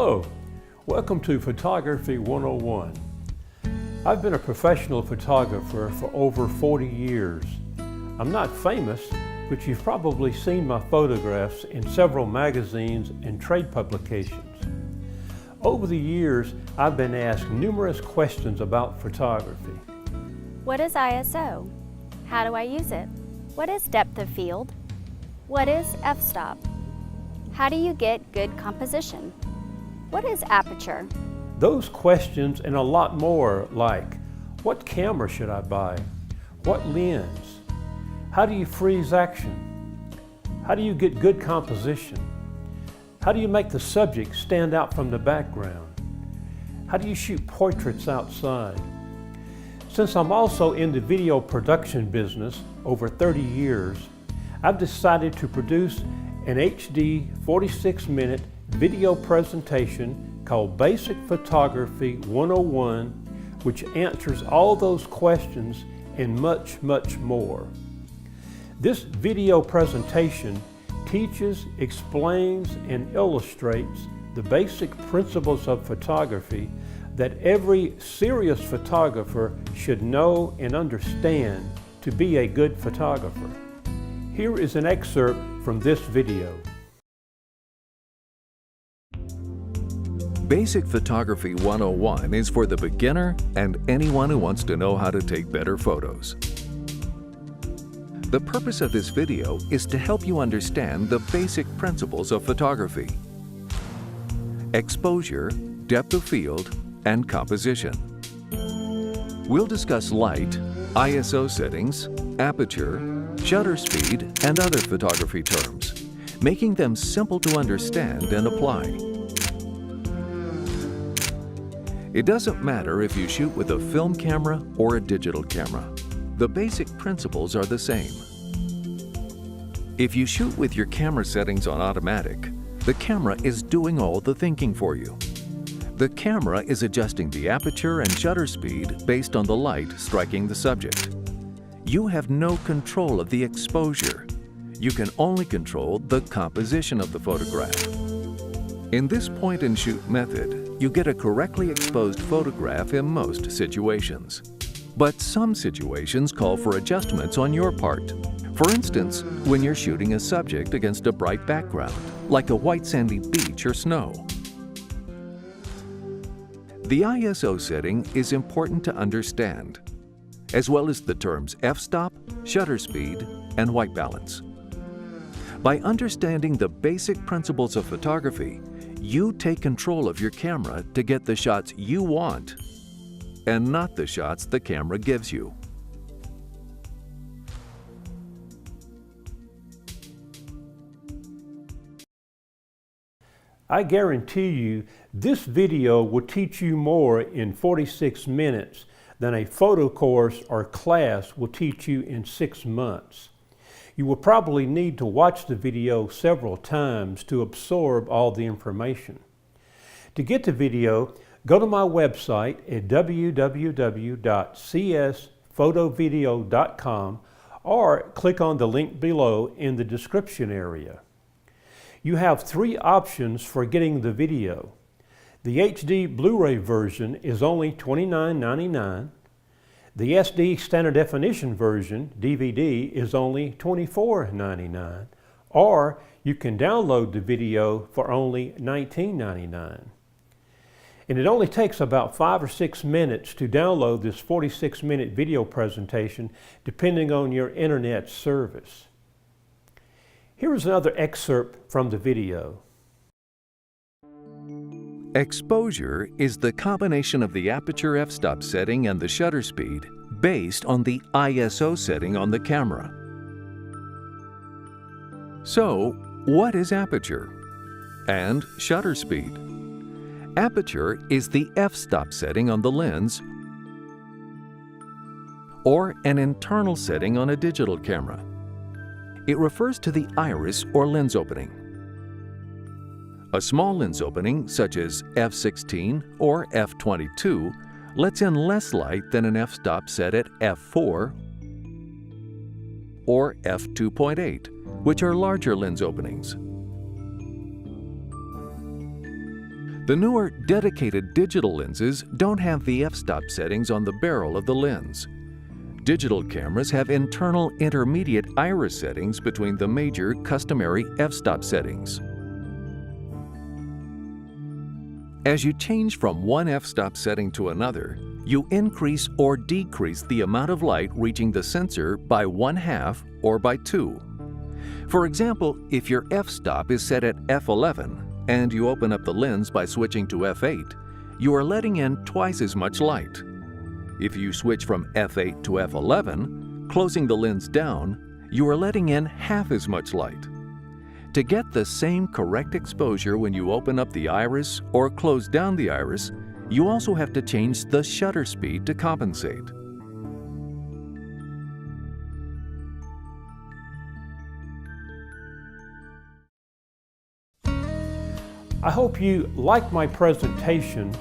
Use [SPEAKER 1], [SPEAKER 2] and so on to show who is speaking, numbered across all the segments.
[SPEAKER 1] Hello, welcome to Photography 101. I've been a professional photographer for over 40 years. I'm not famous, but you've probably seen my photographs in several magazines and trade publications. Over the years, I've been asked numerous questions about photography.
[SPEAKER 2] What is ISO? How do I use it? What is depth of field? What is f-stop? How do you get good composition? What is aperture?
[SPEAKER 1] Those questions and a lot more, like what camera should I buy? What lens? How do you freeze action? How do you get good composition? How do you make the subject stand out from the background? How do you shoot portraits outside? Since I'm also in the video production business over 30 years, I've decided to produce an HD 46-minute video presentation called Basic Photography 101, which answers all those questions and much, much more. This video presentation teaches, explains, and illustrates the basic principles of photography that every serious photographer should know and understand to be a good photographer. Here is an excerpt from this video.
[SPEAKER 3] Basic Photography 101 is for the beginner and anyone who wants to know how to take better photos. The purpose of this video is to help you understand the basic principles of photography: exposure, depth of field, and composition. We'll discuss light, ISO settings, aperture, shutter speed, and other photography terms, making them simple to understand and apply. It doesn't matter if you shoot with a film camera or a digital camera. The basic principles are the same. If you shoot with your camera settings on automatic, the camera is doing all the thinking for you. The camera is adjusting the aperture and shutter speed based on the light striking the subject. You have no control of the exposure. You can only control the composition of the photograph. In this point-and-shoot method, you get a correctly exposed photograph in most situations. But some situations call for adjustments on your part. For instance, when you're shooting a subject against a bright background, like a white sandy beach or snow. The ISO setting is important to understand, as well as the terms f-stop, shutter speed, and white balance. By understanding the basic principles of photography, you take control of your camera to get the shots you want and not the shots the camera gives you.
[SPEAKER 1] I guarantee you this video will teach you more in 46 minutes than a photo course or class will teach you in 6 months. You will probably need to watch the video several times to absorb all the information. To get the video, go to my website at www.csphotovideo.com or click on the link below in the description area. You have 3 options for getting the video. The HD Blu-ray version is only $29.99. The SD Standard Definition version, DVD, is only $24.99, or you can download the video for only $19.99. And it only takes about 5 or 6 minutes to download this 46-minute video presentation, depending on your internet service. Here is another excerpt from the video.
[SPEAKER 3] Exposure is the combination of the aperture f-stop setting and the shutter speed based on the ISO setting on the camera. So, what is aperture? And shutter speed? Aperture is the f-stop setting on the lens or an internal setting on a digital camera. It refers to the iris or lens opening. A small lens opening, such as f16 or f22, lets in less light than an f-stop set at f4 or f2.8, which are larger lens openings. The newer dedicated digital lenses don't have the f-stop settings on the barrel of the lens. Digital cameras have internal intermediate iris settings between the major customary f-stop settings. As you change from one f-stop setting to another, you increase or decrease the amount of light reaching the sensor by 1/2 or by 2. For example, if your f-stop is set at f11 and you open up the lens by switching to f8, you are letting in twice as much light. If you switch from f8 to f11, closing the lens down, you are letting in half as much light. To get the same correct exposure when you open up the iris or close down the iris, you also have to change the shutter speed to compensate.
[SPEAKER 1] I hope you liked my presentation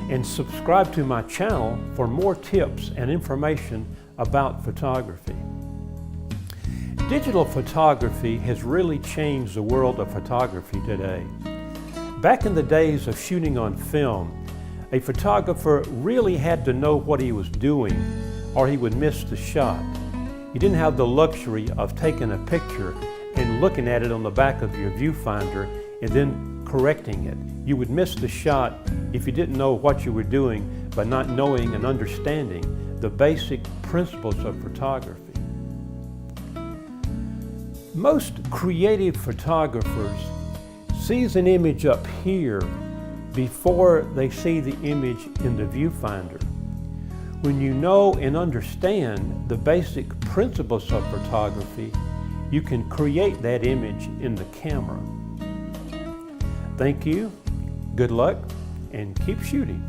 [SPEAKER 1] and subscribe to my channel for more tips and information about photography. Digital photography has really changed the world of photography today. Back in the days of shooting on film, a photographer really had to know what he was doing or he would miss the shot. You didn't have the luxury of taking a picture and looking at it on the back of your viewfinder and then correcting it. You would miss the shot if you didn't know what you were doing by not knowing and understanding the basic principles of photography. Most creative photographers sees an image up here before they see the image in the viewfinder. When you know and understand the basic principles of photography, you can create that image in the camera. Thank you, good luck, and keep shooting.